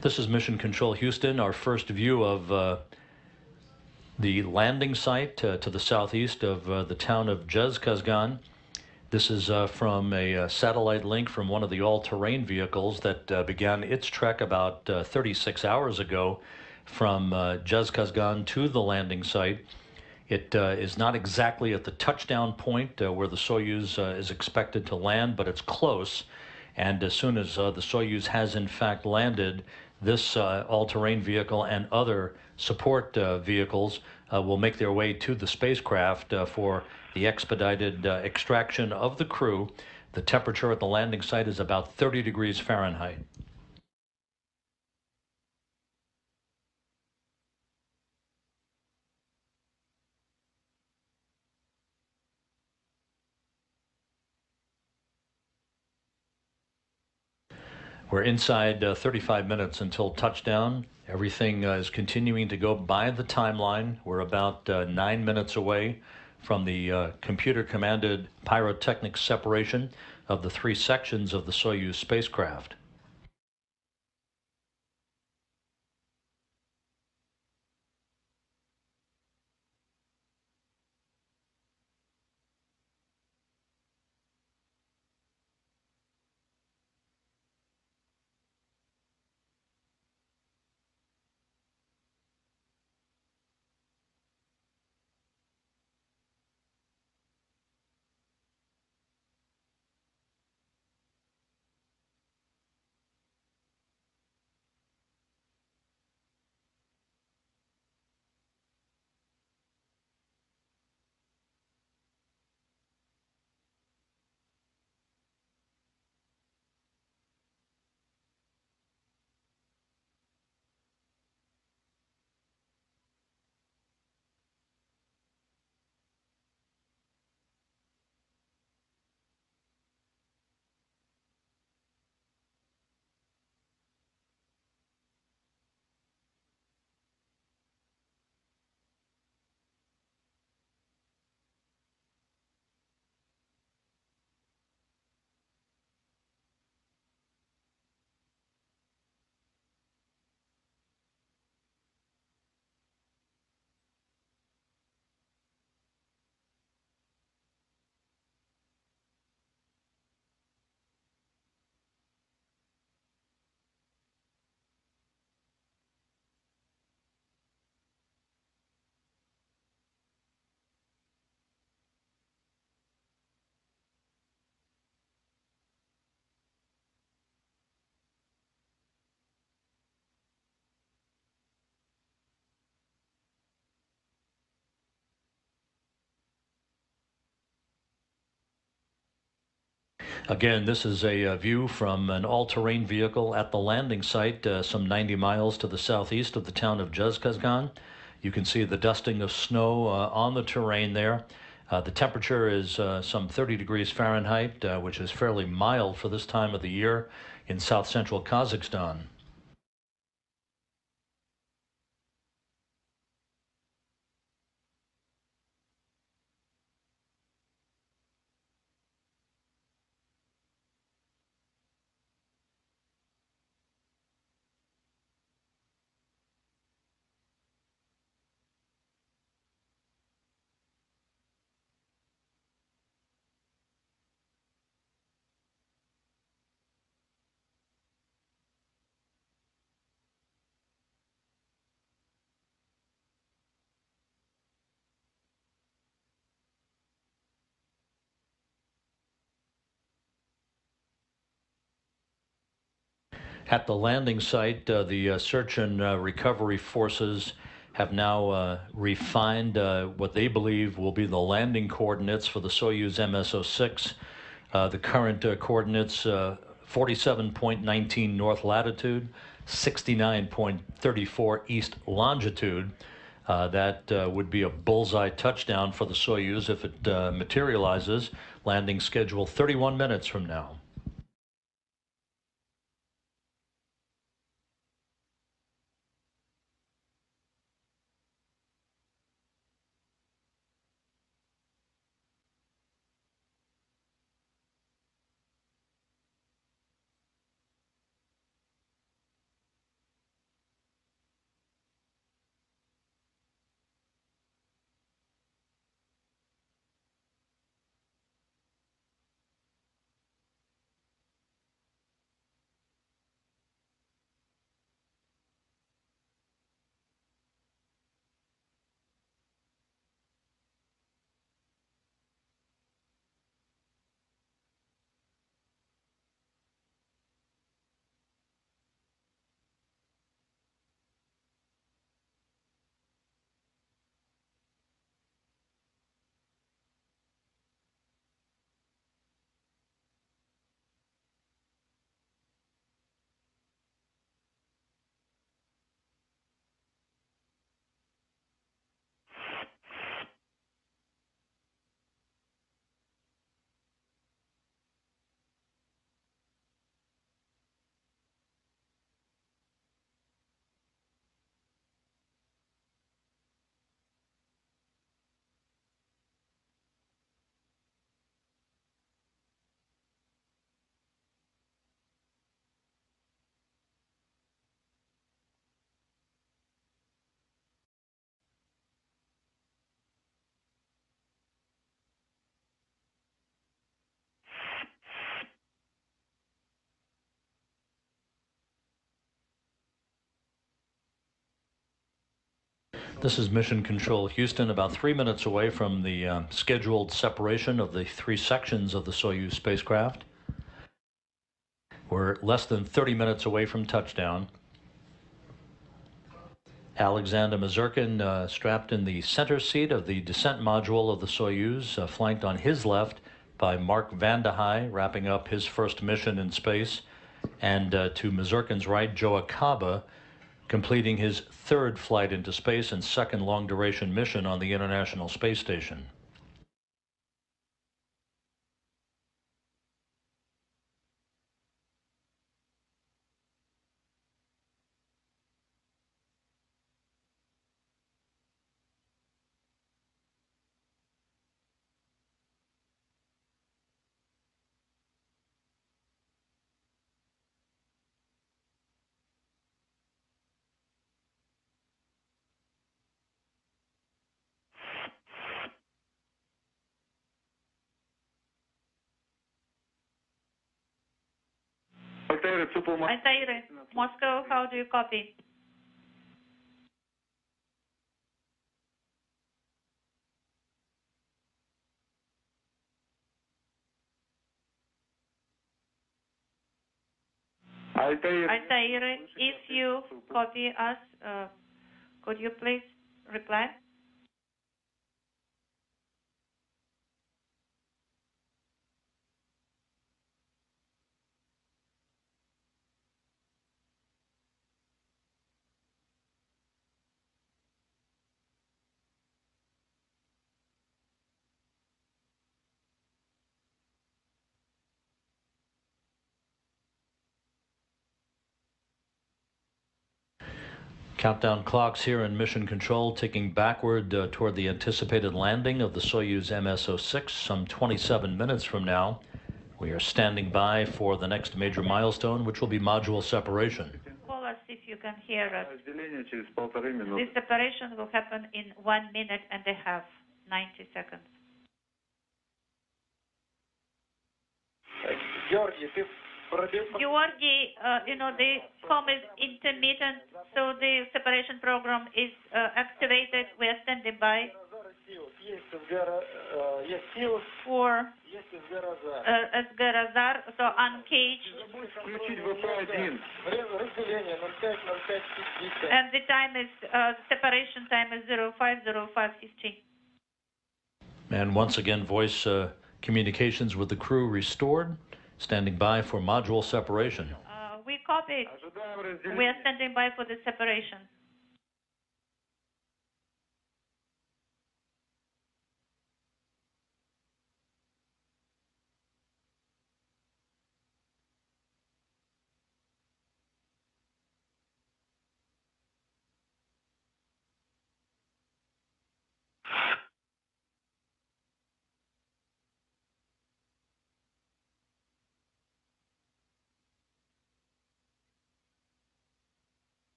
This is Mission Control Houston, our first view of the landing site to the southeast of the town of Jezkazgan. This is from a satellite link from one of the all-terrain vehicles that began its trek about 36 hours ago from Jezkazgan to the landing site. It is not exactly at the touchdown point where the Soyuz is expected to land, but it's close. And as soon as the Soyuz has in fact landed, this all-terrain vehicle and other support vehicles will make their way to the spacecraft for the expedited extraction of the crew. The temperature at the landing site is about 30 degrees Fahrenheit. We're inside 35 minutes until touchdown. Everything is continuing to go by the timeline. We're about 9 minutes away from the computer-commanded pyrotechnic separation of the three sections of the Soyuz spacecraft. Again, this is a view from an all-terrain vehicle at the landing site, some 90 miles to the southeast of the town of Jezkazgan. You can see the dusting of snow on the terrain there. The temperature is some 30 degrees Fahrenheit, which is fairly mild for this time of the year in south-central Kazakhstan. At the landing site, the search and recovery forces have now refined what they believe will be the landing coordinates for the Soyuz MS-06. The current coordinates, 47.19 north latitude, 69.34 east longitude. That would be a bullseye touchdown for the Soyuz if it materializes. Landing schedule 31 minutes from now. This is Mission Control Houston, about 3 minutes away from the scheduled separation of the three sections of the Soyuz spacecraft. We're less than 30 minutes away from touchdown. Alexander Mazurkin strapped in the center seat of the descent module of the Soyuz, flanked on his left by Mark Vande Hei, wrapping up his first mission in space, and to Mazurkin's right, Joe Acaba, completing his third flight into space and second long-duration mission on the International Space Station. Altair, Moscow, how do you copy? Altair, if you copy us, could you please reply? Countdown clocks here in Mission Control ticking backward toward the anticipated landing of the Soyuz MS-06 some 27 minutes from now. We are standing by for the next major milestone, which will be module separation. Call us if you can hear us. This separation will happen in 1 minute and a half, 90 seconds. Georgi, the com is intermittent, so the separation program is activated. We are standing by for Esgarazar, so uncaged. And the time is, separation time is 05:05:15. And once again, voice communications with the crew restored. Standing by for module separation. We copied. We are standing by for the separation.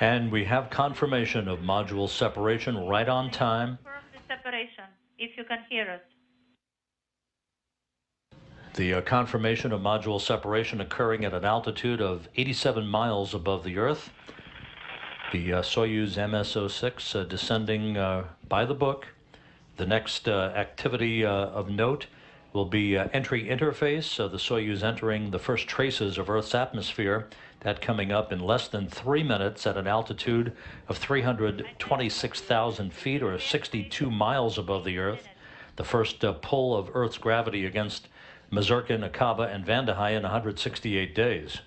And we have confirmation of module separation right on time. Confirm the separation, if you can hear us. The confirmation of module separation occurring at an altitude of 87 miles above the Earth. The Soyuz MS-06 descending by the book. The next activity of note will be entry interface, the Soyuz entering the first traces of Earth's atmosphere. That coming up in less than 3 minutes at an altitude of 326,000 feet or 62 miles above the Earth. The first pull of Earth's gravity against Mazurkin, Acaba, and Vande Hei in 168 days.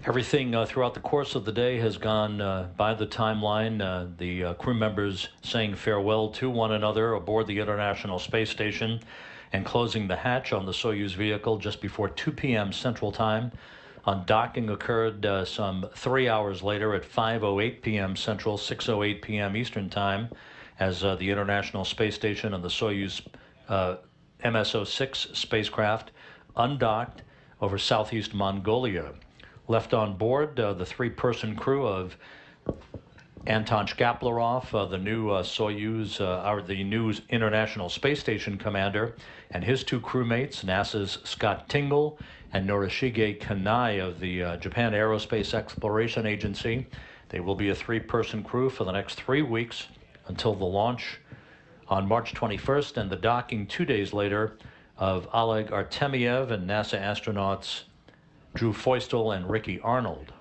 Everything throughout the course of the day has gone by the timeline. The crew members saying farewell to one another aboard the International Space Station and closing the hatch on the Soyuz vehicle just before 2 p.m. Central Time. Undocking occurred some 3 hours later at 5:08 p.m. Central, 6:08 p.m. Eastern Time, as the International Space Station and the Soyuz MS-06 spacecraft undocked over southeast Mongolia. Left on board, the three-person crew of Anton Shkaplerov, the new Soyuz, or the new International Space Station commander, and his two crewmates, NASA's Scott Tingle and Norishige Kanai of the Japan Aerospace Exploration Agency. They will be a three-person crew for the next 3 weeks until the launch on March 21st and the docking 2 days later of Oleg Artemyev and NASA astronauts Drew Feustel and Ricky Arnold.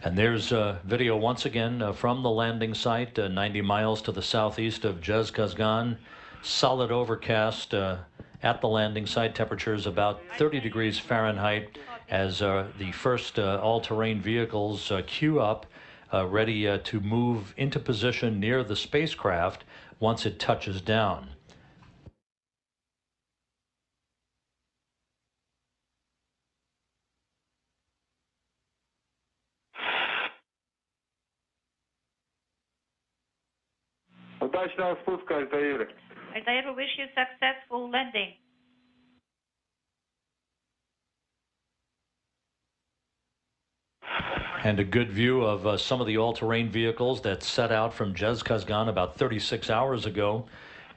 And there's video once again from the landing site, 90 miles to the southeast of Jezkazgan. Solid overcast at the landing site. Temperatures about 30 degrees Fahrenheit as the first all-terrain vehicles queue up, ready to move into position near the spacecraft once it touches down. Удачного спуска, Альтаир. Altair, we wish you successful landing. And a good view of some of the all-terrain vehicles that set out from Jezkazgan about 36 hours ago.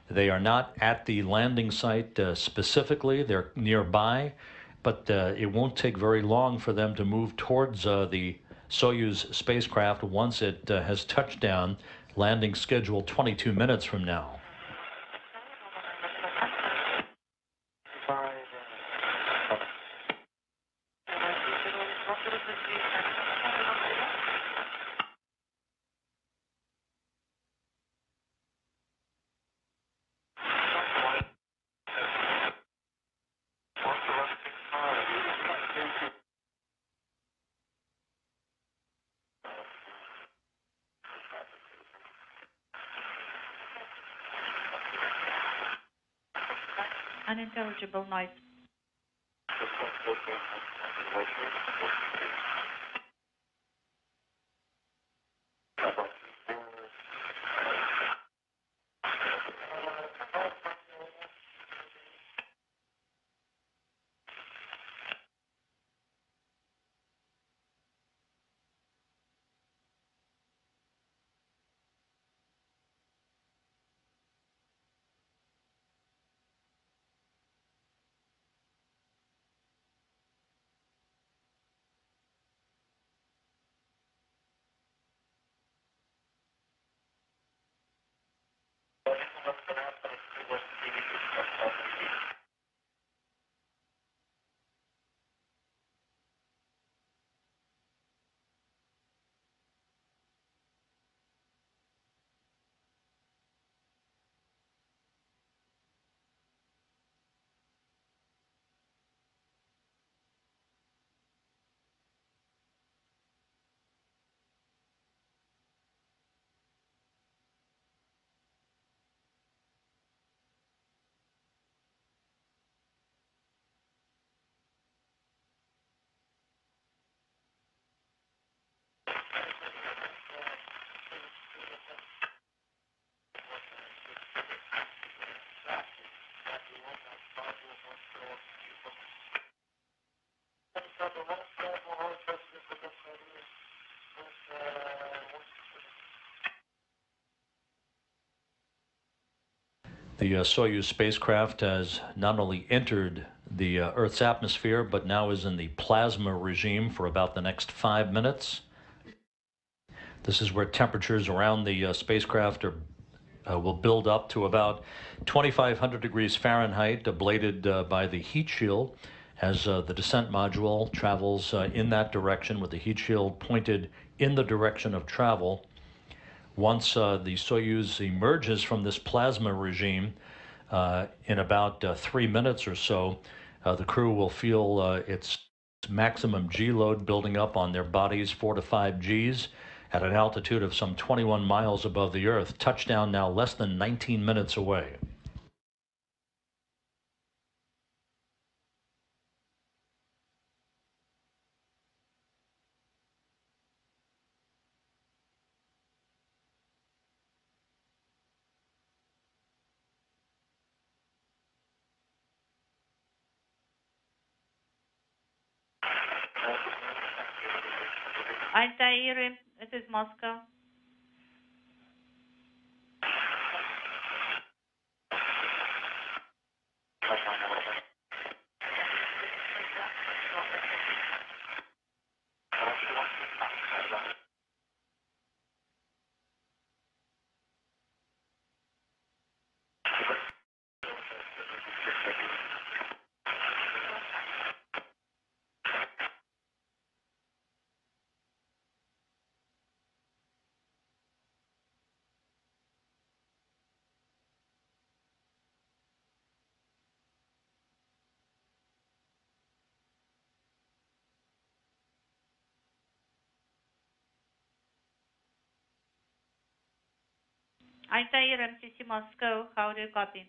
They are not at the landing site specifically. They're nearby, but it won't take very long for them to move towards the Soyuz spacecraft once it has touched down. Landing scheduled 22 minutes from now. Unintelligible noise. The Soyuz spacecraft has not only entered the Earth's atmosphere, but now is in the plasma regime for about the next 5 minutes. This is where temperatures around the spacecraft will build up to about 2,500 degrees Fahrenheit, ablated by the heat shield as the descent module travels in that direction with the heat shield pointed in the direction of travel. Once the Soyuz emerges from this plasma regime, in about 3 minutes or so, the crew will feel its maximum G load building up on their bodies, 4 to 5 Gs, at an altitude of some 21 miles above the Earth. Touchdown now less than 19 minutes away. Altair, it is Moscow. Altair, MCC Moscow, how do you copy?